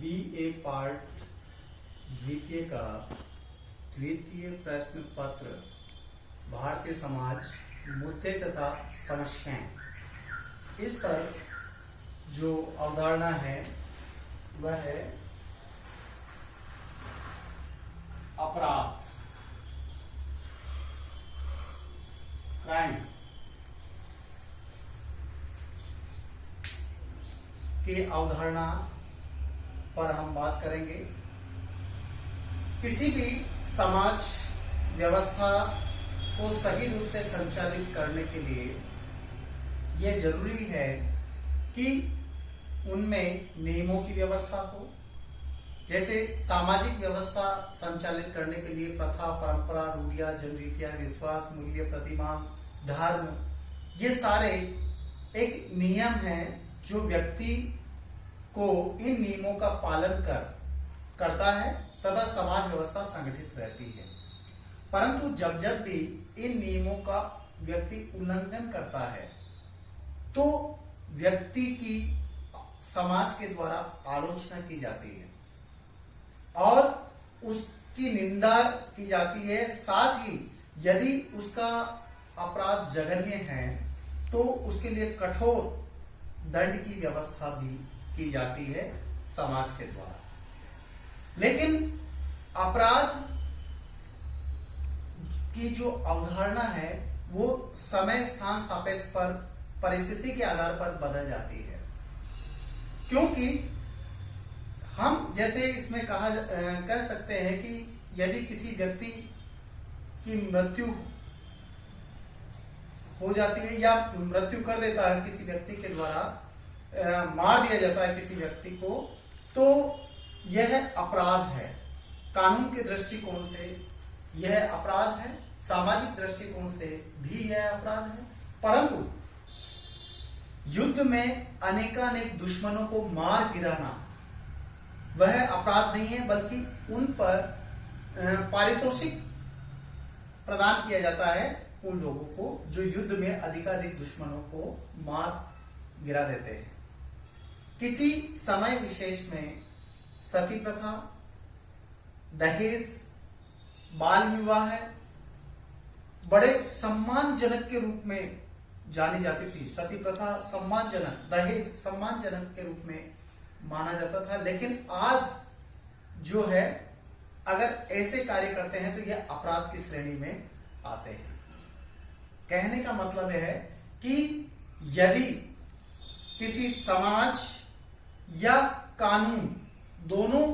BA part द्वितीय का द्वितीय प्रश्न पत्र भारतीय समाज मुद्दे तथा समस्याएं, इस पर जो अवधारणा है वह है अपराध, क्राइम की अवधारणा पर हम बात करेंगे। किसी भी समाज व्यवस्था को सही रूप से संचालित करने के लिए यह जरूरी है कि उनमें नियमों की व्यवस्था हो। जैसे सामाजिक व्यवस्था संचालित करने के लिए प्रथा, परंपरा, रूढ़ियां, जनरीतियां, विश्वास, मूल्य, प्रतिमान, धर्म, ये सारे एक नियम हैं जो व्यक्ति को इन नियमों का पालन करता है तथा समाज व्यवस्था संगठित रहती है। परंतु जब जब भी इन नियमों का व्यक्ति उल्लंघन करता है तो व्यक्ति की समाज के द्वारा आलोचना की जाती है और उसकी निंदा की जाती है। साथ ही यदि उसका अपराध जघन्य है तो उसके लिए कठोर दंड की व्यवस्था भी की जाती है समाज के द्वारा। लेकिन अपराध की जो अवधारणा है वो समय, स्थान, सापेक्ष पर, परिस्थिति के आधार पर बदल जाती है। क्योंकि हम जैसे इसमें कह सकते हैं कि यदि किसी व्यक्ति की मृत्यु हो जाती है या मृत्यु कर देता है किसी व्यक्ति के द्वारा, मार दिया जाता है किसी व्यक्ति को, तो यह अपराध है। कानून के दृष्टिकोण से यह अपराध है, सामाजिक दृष्टिकोण से भी यह अपराध है। परंतु युद्ध में अनेकानेक दुश्मनों को मार गिराना वह अपराध नहीं है, बल्कि उन पर पारितोषिक प्रदान किया जाता है उन लोगों को जो युद्ध में अधिकाधिक दुश्मनों को मार गिरा देते हैं। किसी समय विशेष में सती प्रथा, दहेज, बाल विवाह बड़े सम्मानजनक के रूप में जानी जाती थी। सती प्रथा सम्मानजनक, दहेज सम्मानजनक के रूप में माना जाता था। लेकिन आज जो है, अगर ऐसे कार्य करते हैं तो यह अपराध की श्रेणी में आते हैं। कहने का मतलब है कि यदि किसी समाज या कानून दोनों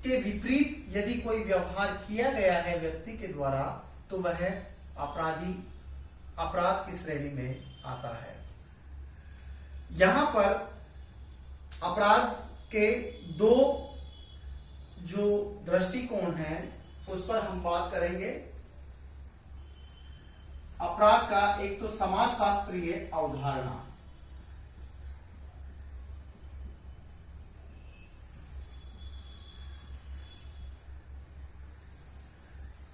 के विपरीत यदि कोई व्यवहार किया गया है व्यक्ति के द्वारा, तो वह अपराध की श्रेणी में आता है। यहां पर अपराध के दो जो दृष्टिकोण हैं उस पर हम बात करेंगे। अपराध का एक तो समाजशास्त्रीय अवधारणा,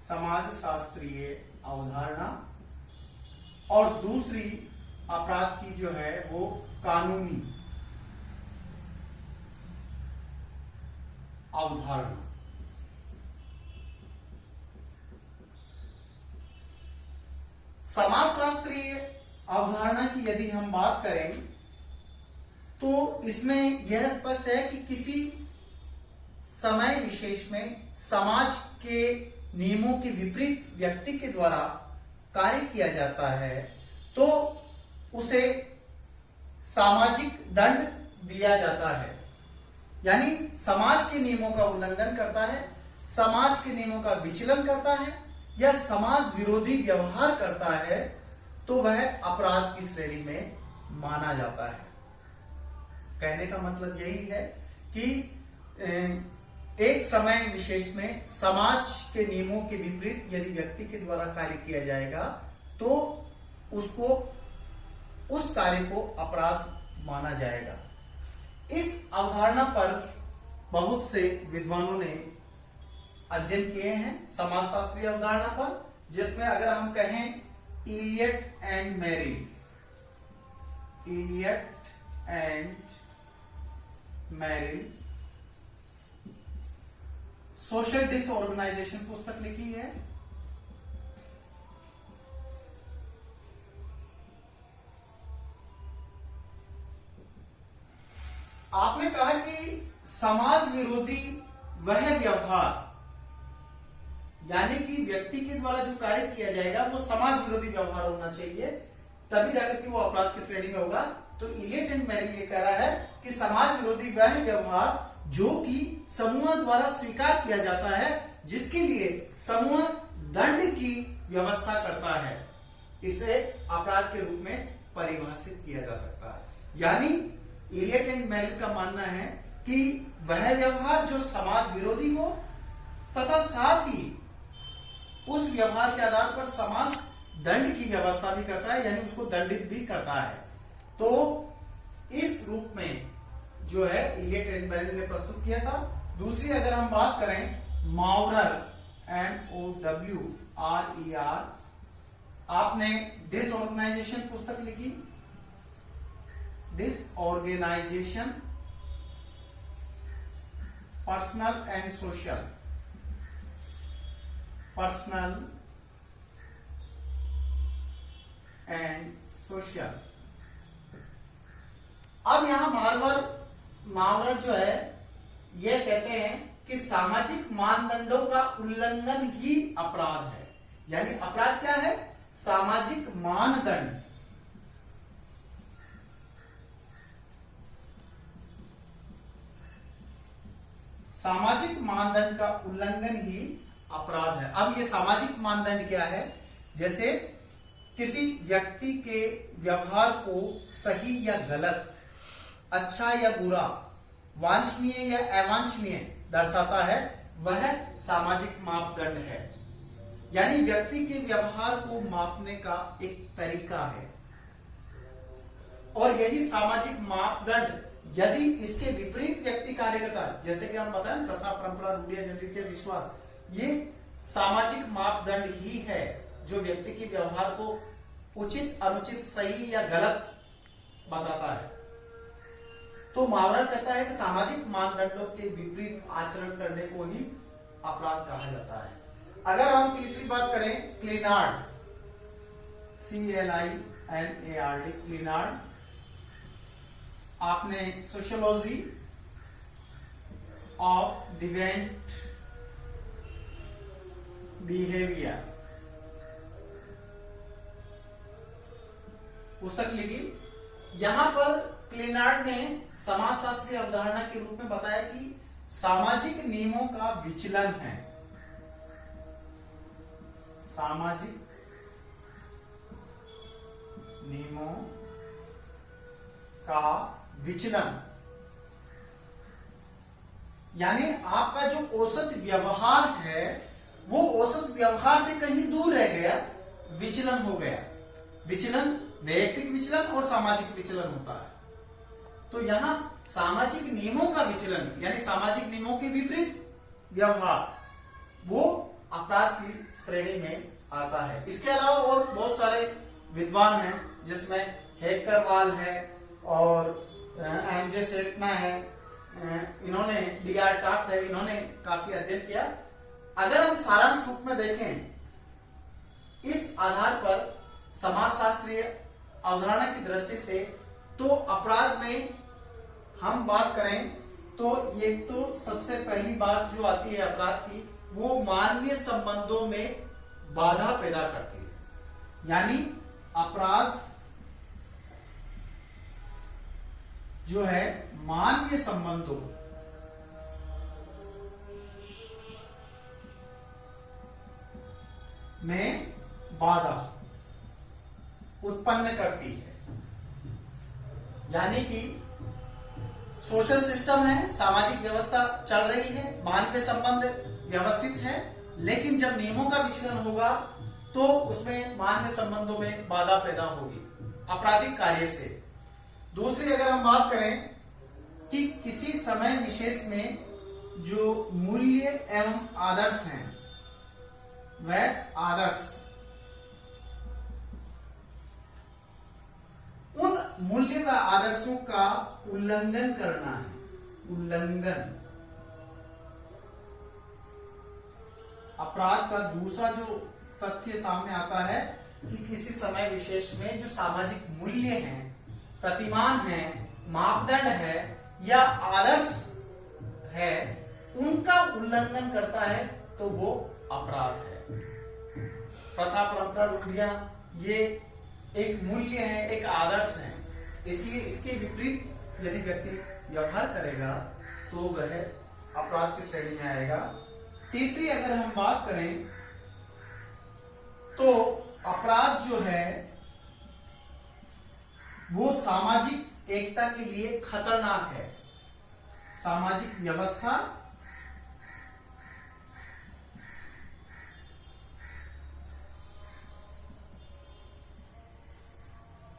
समाजशास्त्रीय अवधारणा, और दूसरी अपराध की जो है वो कानूनी अवधारणा। समाजशास्त्रीय अवधारणा की यदि हम बात करें तो इसमें यह स्पष्ट है कि किसी समय विशेष में समाज के नियमों के विपरीत व्यक्ति के द्वारा कार्य किया जाता है तो उसे सामाजिक दंड दिया जाता है। यानी समाज के नियमों का उल्लंघन करता है, समाज के नियमों का विचलन करता है या समाज विरोधी व्यवहार करता है तो वह अपराध की श्रेणी में माना जाता है। कहने का मतलब यही है कि एक समय विशेष में समाज के नियमों के विपरीत यदि व्यक्ति के द्वारा कार्य किया जाएगा तो उसको, उस कार्य को अपराध माना जाएगा। इस अवधारणा पर बहुत से विद्वानों ने अध्ययन किए हैं, समाजशास्त्रीय अवधारणा पर, जिसमें अगर हम कहें Elliott and Merrill social disorganization पुस्तक लिखी है। आपने कहा कि समाज विरोधी वह व्यवहार, यानी कि व्यक्ति के द्वारा जो कार्य किया जाएगा वो समाज विरोधी व्यवहार होना चाहिए, तभी जाकर के वो अपराध की श्रेणी में होगा। तो इलियट एंड मेरिल ये कह रहा है कि समाज विरोधी वह व्यवहार जो कि समूह द्वारा स्वीकार किया जाता है, जिसके लिए समूह दंड की व्यवस्था करता है, इसे अपराध के रूप में परिभाषित किया जा सकता है। यानी इलियट एंड मेरिल का मानना है कि वह व्यवहार जो समाज विरोधी हो तथा साथ ही उस व्यवहार के आधार पर समाज दंड की व्यवस्था भी करता है, यानी उसको दंडित भी करता है। तो इस रूप में जो है इलियट एंड मेरिल ने प्रस्तुत किया था। दूसरी अगर हम बात करें माउरर, MOWRER, आपने डिसऑर्गेनाइजेशन पुस्तक लिखी, disorganisation personal and social, personal and social. अब यहां मार्वर जो है यह कहते हैं कि सामाजिक मानदंडों का उल्लंघन ही अपराध है। यानी अपराध क्या है? सामाजिक मानदंड, सामाजिक मानदंड का उल्लंघन ही अपराध है। अब ये सामाजिक मानदंड क्या है? जैसे किसी व्यक्ति के व्यवहार को सही या गलत, अच्छा या बुरा, वांछनीय या अवांछनीय दर्शाता है, वह सामाजिक मापदंड है। यानी व्यक्ति के व्यवहार को मापने का एक तरीका है, और यही सामाजिक मापदंड यदि इसके विपरीत व्यक्ति कार्य करता है, जैसे कि हम बताएं प्रथा, परंपरा, रूढ़ियां, जनरीय विश्वास, ये सामाजिक मापदंड ही है जो व्यक्ति के व्यवहार को उचित, अनुचित, सही या गलत बताता है। तो मावरर कहता है कि सामाजिक मानदंडों के विपरीत आचरण करने को ही अपराध कहा जाता है। अगर हम तीसरी बात करें क्लिनार्ड, CLINARD, क्लिनार्ड, आपने सोशियोलॉजी ऑफ डिवेंट बिहेवियर पुस्तक लिखी। यहां पर क्लिनार्ड ने समाजशास्त्रीय अवधारणा के रूप में बताया कि सामाजिक नियमों का विचलन है, सामाजिक नियमों का विचलन, यानी आपका जो औसत व्यवहार है वो औसत व्यवहार से कहीं दूर रह गया, विचलन हो गया। विचलन वैयक्तिक विचलन और सामाजिक विचलन होता है। तो यहां सामाजिक नियमों का विचलन, यानी सामाजिक नियमों के विपरीत व्यवहार, वो अपराध की श्रेणी में आता है। इसके अलावा और बहुत सारे विद्वान हैं, जिसमें हेकरवाल है और MJ सेटना है, इन्होंने DR टाफ्ट है, इन्होंने काफी अध्ययन किया। अगर हम सारांश रूप में देखें, इस आधार पर समाजशास्त्रीय अवधारणा की दृष्टि से, तो अपराध में हम बात करें तो ये तो सबसे पहली बात जो आती है अपराध की, वो मानवीय संबंधों में बाधा पैदा करती है। यानी अपराध जो है मानवीय संबंधों में बाधा उत्पन्न करती है। यानी कि सोशल सिस्टम है, सामाजिक व्यवस्था चल रही है, मानवीय संबंध व्यवस्थित है, लेकिन जब नियमों का विचलन होगा तो उसमें मानवीय संबंधों में बाधा पैदा होगी आपराधिक कार्य से। दूसरी अगर हम बात करें कि किसी समय विशेष में जो मूल्य एवं आदर्श हैं, वह आदर्श, उन मूल्य व आदर्शों का उल्लंघन करना है, उल्लंघन अपराध का दूसरा जो तथ्य सामने आता है कि किसी समय विशेष में जो सामाजिक मूल्य हैं, प्रतिमान है, मापदंड है या आदर्श है, उनका उल्लंघन करता है तो वो अपराध है। प्रथा, परंपरा, रूढ़ियां ये एक मूल्य है, एक आदर्श है, इसलिए इसके विपरीत यदि व्यक्ति व्यवहार करेगा तो वह अपराध की श्रेणी में आएगा। तीसरी अगर हम बात करें तो अपराध जो है वो सामाजिक एकता के लिए खतरनाक है। सामाजिक व्यवस्था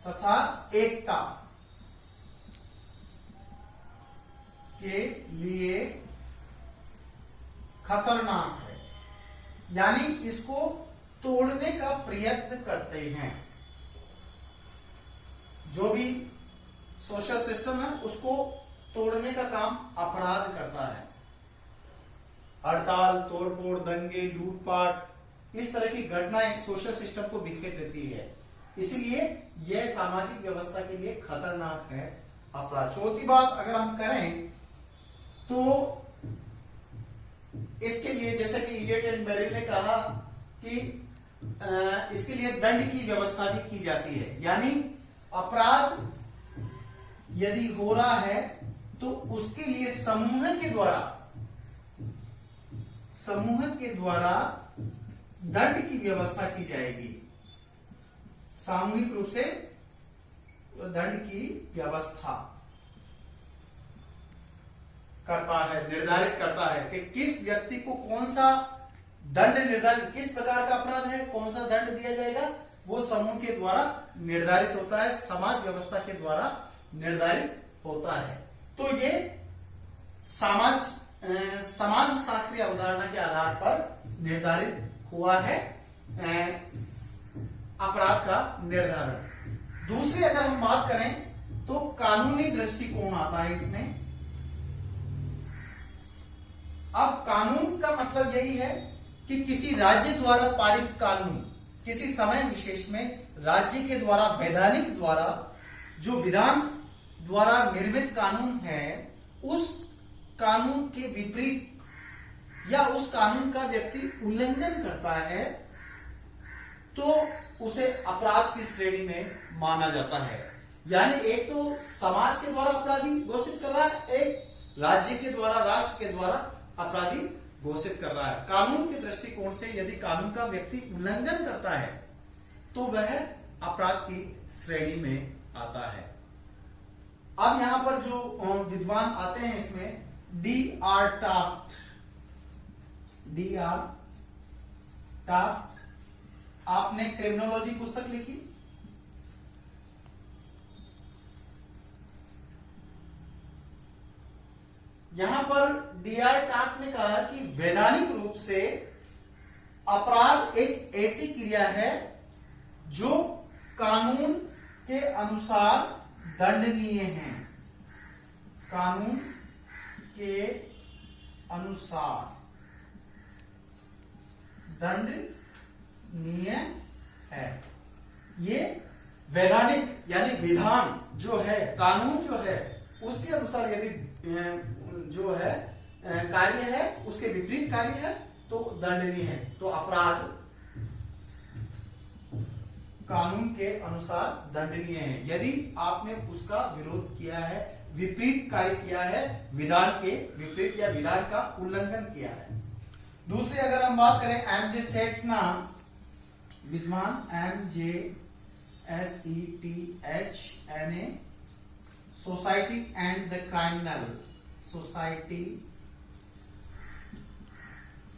तथा एकता के लिए खतरनाक है, यानी इसको तोड़ने का प्रयत्न करते हैं। जो भी सोशल सिस्टम है उसको तोड़ने का काम अपराध करता है। हड़ताल, तोड़फोड़, दंगे, लूटपाट, इस तरह की घटनाएं सोशल सिस्टम को बिखेर देती है, इसलिए यह सामाजिक व्यवस्था के लिए खतरनाक है अपराध। चौथी बात अगर हम करें तो इसके लिए, जैसे कि इलियट एंड मेरिल ने कहा कि इसके लिए दंड की व्यवस्था भी की जाती है, यानी अपराध यदि हो रहा है तो उसके लिए समूह के द्वारा दंड की व्यवस्था की जाएगी। सामूहिक रूप से दंड की व्यवस्था करता है, निर्धारित करता है कि किस व्यक्ति को कौन सा दंड निर्धारित, किस प्रकार का अपराध है, कौन सा दंड दिया जाएगा, वो समूह के द्वारा निर्धारित होता है, समाज व्यवस्था के द्वारा निर्धारित होता है। तो ये समाज शास्त्रीय अवधारणा के आधार पर निर्धारित हुआ है अपराध का निर्धारण। दूसरी अगर हम बात करें तो कानूनी दृष्टिकोण आता है इसमें। अब कानून का मतलब यही है कि किसी राज्य द्वारा पारित कानून, किसी समय विशेष में राज्य के द्वारा, वैधानिक द्वारा जो विधान द्वारा निर्मित कानून है, उस कानून के विपरीत या उस कानून का व्यक्ति उल्लंघन करता है तो उसे अपराध की श्रेणी में माना जाता है। यानी एक तो समाज के द्वारा अपराधी घोषित कर रहा है, एक राज्य के द्वारा, राष्ट्र के द्वारा अपराधी घोषित कर रहा है। कानून के दृष्टिकोण से यदि कानून का व्यक्ति उल्लंघन करता है तो वह अपराध की श्रेणी में आता है। अब यहां पर जो विद्वान आते हैं इसमें D.R. टाफ्ट, आपने क्रिमिनोलॉजी पुस्तक लिखी, यहां पर D.R. टाफ्ट ने कहा कि वैधानिक रूप से अपराध एक ऐसी क्रिया है जो कानून के अनुसार दंडनीय है। कानून के अनुसार दंडनीय है। ये वैधानिक यानी विधान जो है, कानून जो है, उसके अनुसार यदि जो है कार्य है, उसके विपरीत कार्य है तो दंडनीय है। तो अपराध कानून के अनुसार दंडनीय है यदि आपने उसका विरोध किया है, विपरीत कार्य किया है, विधान के विपरीत या विधान का उल्लंघन किया है। दूसरी अगर हम बात करें एमजे सेटना, विद्वान MJSETHNA, society and the criminal, society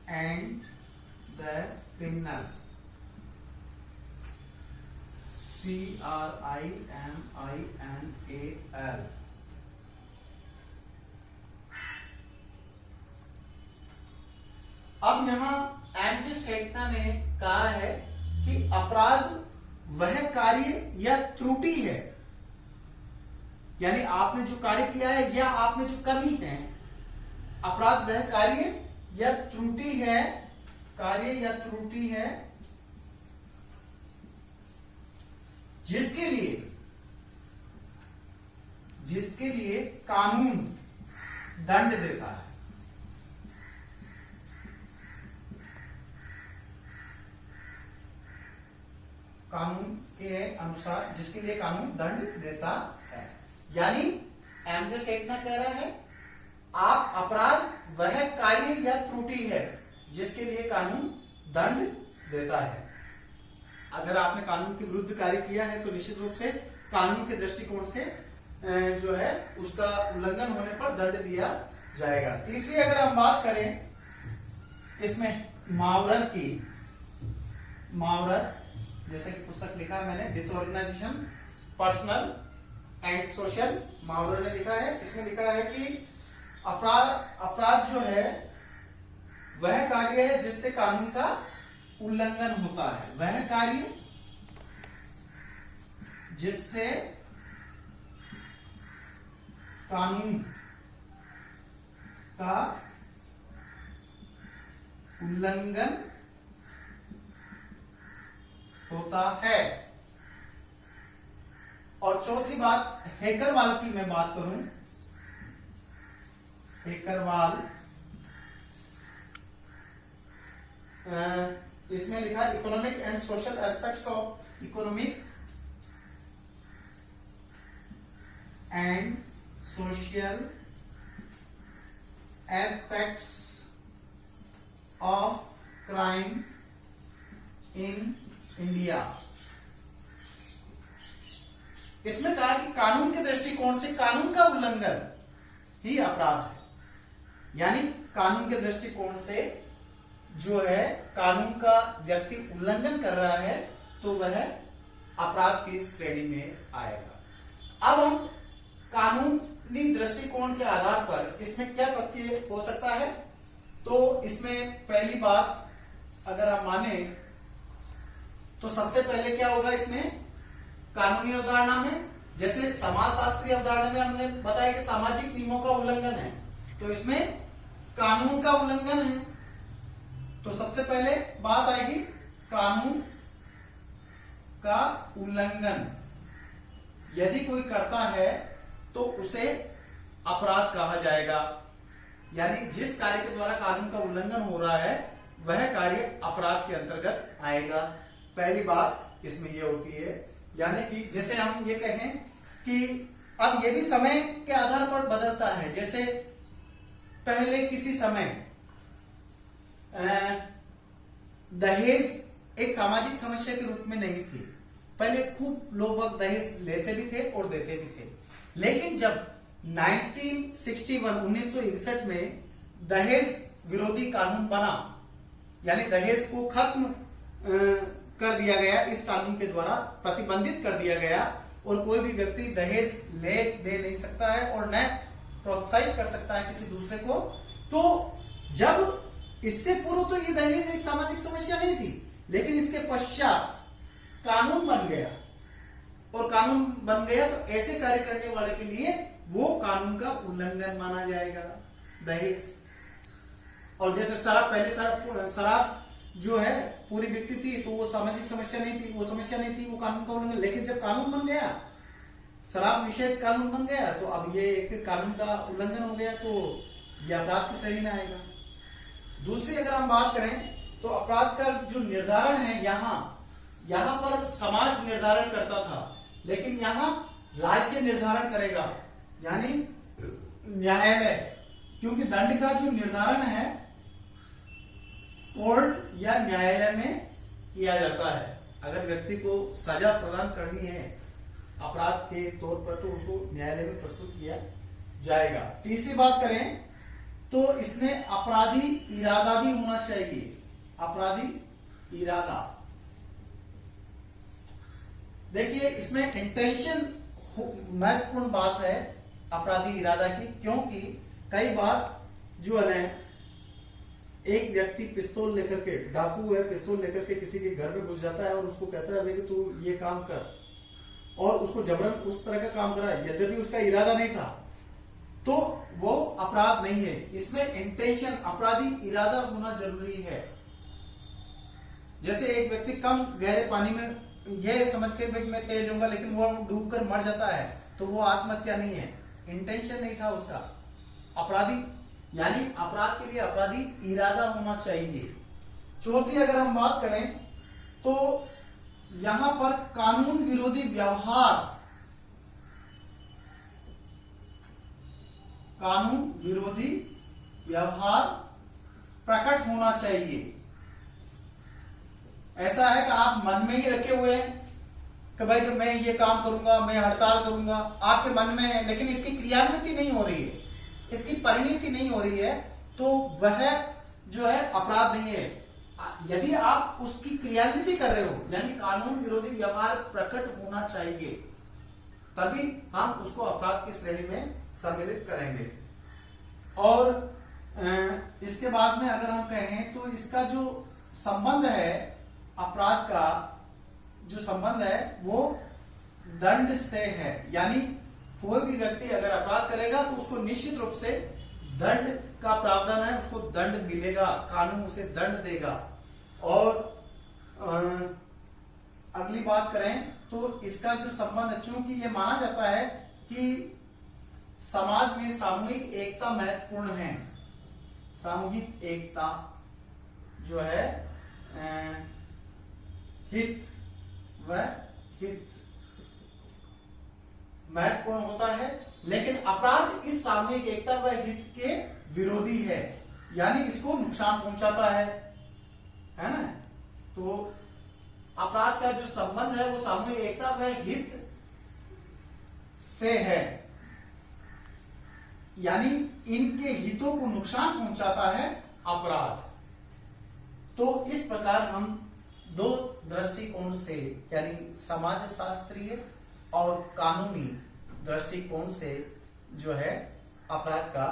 and the criminal, CRIMINAL। अब यहां एमजे सेटना ने कहा है कि अपराध वह कार्य या त्रुटि है, यानी आपने जो कार्य किया है या आपने जो कमी है, अपराध वह कार्य या त्रुटि है कार्य या त्रुटि है जिसके लिए कानून दंड देता है। कानून के अनुसार जिसके लिए कानून दंड देता है। यानी एमजे सेठना कह रहा है आप अपराध वह कार्य या त्रुटि है जिसके लिए कानून दंड देता है। अगर आपने कानून के विरुद्ध कार्य किया है तो निश्चित रूप से कानून के दृष्टिकोण से जो है उसका उल्लंघन होने पर दंड दिया जाएगा। तीसरी अगर हम बात करें इसमें मावरर की, मावरर जैसे कि पुस्तक लिखा है मैंने, डिसऑर्गेनाइजेशन पर्सनल एंड सोशल, मावरर ने लिखा है। इसमें लिखा है कि अपराध जो है वह कार्य है जिससे कानून का उल्लंघन होता है। वह कार्य जिससे कानून का उल्लंघन होता है। और चौथी बात हेकरवाल की मैं बात करूं, हेकरवाल इसमें लिखा economic and social aspects of economic and social aspects of crime in India. इसमें कहा कि कानून के दृष्टिकोण से कानून का उल्लंघन ही अपराध है। यानी कानून के दृष्टिकोण से जो है कानून का व्यक्ति उल्लंघन कर रहा है तो वह अपराध की श्रेणी में आएगा। अब हम कानूनी दृष्टिकोण के आधार पर इसमें क्या तथ्य हो सकता है, तो इसमें पहली बात अगर हम माने तो सबसे पहले क्या होगा इसमें कानूनी अवधारणा में, जैसे समाजशास्त्रीय अवधारणा में हमने बताया कि सामाजिक नियमों का उल्लंघन है, तो इसमें कानून का उल्लंघन है। तो सबसे पहले बात आएगी कानून का उल्लंघन यदि कोई करता है तो उसे अपराध कहा जाएगा। यानी जिस कार्य के द्वारा कानून का उल्लंघन हो रहा है वह कार्य अपराध के अंतर्गत आएगा। पहली बात इसमें यह होती है। यानी कि जैसे हम ये कहें कि अब ये भी समय के आधार पर बदलता है। जैसे पहले किसी समय दहेज एक सामाजिक समस्या के रूप में नहीं थी। पहले खूब लोग दहेज लेते भी थे और देते भी थे, लेकिन जब 1961 में दहेज विरोधी कानून बना, यानी दहेज को खत्म कर दिया गया, इस कानून के द्वारा प्रतिबंधित कर दिया गया और कोई भी व्यक्ति दहेज ले दे नहीं सकता है और न प्रोत्साहित कर सकता है किसी दूसरे को। तो जब इससे पूर्व तो ये दहेज एक सामाजिक समस्या नहीं थी, लेकिन इसके पश्चात कानून बन गया और कानून बन गया तो ऐसे कार्य करने वाले के लिए वो कानून का उल्लंघन माना जाएगा दहेज। और जैसे शराब, पहले शराब जो है पूरी बिकती थी तो वो सामाजिक समस्या नहीं थी, वो समस्या नहीं थी, वो कानून का उल्लंघन। लेकिन जब कानून बन गया, शराब निषेध कानून बन गया, तो अब ये एक कानून का उल्लंघन हो गया, तो ये अपराध की श्रेणी में आएगा। दूसरी अगर हम बात करें तो अपराध का जो निर्धारण है, यहाँ पर समाज निर्धारण करता था, लेकिन यहाँ राज्य निर्धारण करेगा, यानी न्यायालय। क्योंकि दंड का जो निर्धारण है कोर्ट या न्यायालय में किया जाता है। अगर व्यक्ति को सजा प्रदान करनी है अपराध के तौर पर तो उसको न्यायालय में प्रस्तुत किया जाएगा। तीसरी बात करें तो इसमें अपराधी इरादा भी होना चाहिए। अपराधी इरादा, देखिए इसमें इंटेंशन महत्वपूर्ण बात है अपराधी इरादा की, क्योंकि कई बार जो है एक व्यक्ति पिस्तौल लेकर के, डाकू है, पिस्तौल लेकर के किसी के घर में घुस जाता है और उसको कहता है कि तू ये काम कर, और उसको जबरन उस तरह का काम करा यद्यपि उसका इरादा नहीं था, तो वो अपराध नहीं है। इसमें इंटेंशन, अपराधी इरादा होना जरूरी है। जैसे एक व्यक्ति कम गहरे पानी में यह समझ के भाई मैं तेज होऊंगा, लेकिन वो डूबकर मर जाता है, तो वो आत्महत्या नहीं है, इंटेंशन नहीं था उसका। अपराधी यानी अपराध के लिए अपराधी इरादा होना चाहिए। चौथी अगर हम बात करें तो यहां पर कानून विरोधी व्यवहार, कानून विरोधी व्यवहार प्रकट होना चाहिए। ऐसा है कि आप मन में ही रखे हुए हैं कि भाई तो मैं ये काम करूंगा, मैं हड़ताल करूंगा, आपके मन में है, लेकिन इसकी क्रियान्विति नहीं हो रही है, इसकी परिणति नहीं हो रही है, तो वह जो है अपराध नहीं है। यदि आप उसकी क्रियान्विति कर रहे हो, यानी कानून विरोधी व्यवहार प्रकट होना चाहिए, तभी हम उसको अपराध की श्रेणी में सम्मिलित करेंगे। और इसके बाद में अगर हम कहें तो इसका जो संबंध है, अपराध का जो संबंध है वो दंड से है। यानी कोई भी व्यक्ति अगर अपराध करेगा तो उसको निश्चित रूप से दंड का प्रावधान है, उसको दंड मिलेगा, कानून उसे दंड देगा। और अगली बात करें तो इसका जो संबंध, चूंकि ये माना जाता है कि समाज में सामूहिक एकता महत्वपूर्ण है, सामूहिक एकता जो है हित व हित महत्वपूर्ण होता है, लेकिन अपराध इस सामूहिक एकता व हित के विरोधी है, यानी इसको नुकसान पहुंचाता है ना। तो अपराध का जो संबंध है वो सामूहिक एकता व हित से है, यानी इनके हितों को नुकसान पहुंचाता है अपराध। तो इस प्रकार हम दो दृष्टिकोण से, यानी समाज शास्त्रीय और कानूनी दृष्टिकोण से जो है अपराध का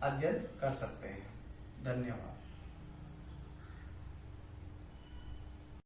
अध्ययन कर सकते हैं। धन्यवाद।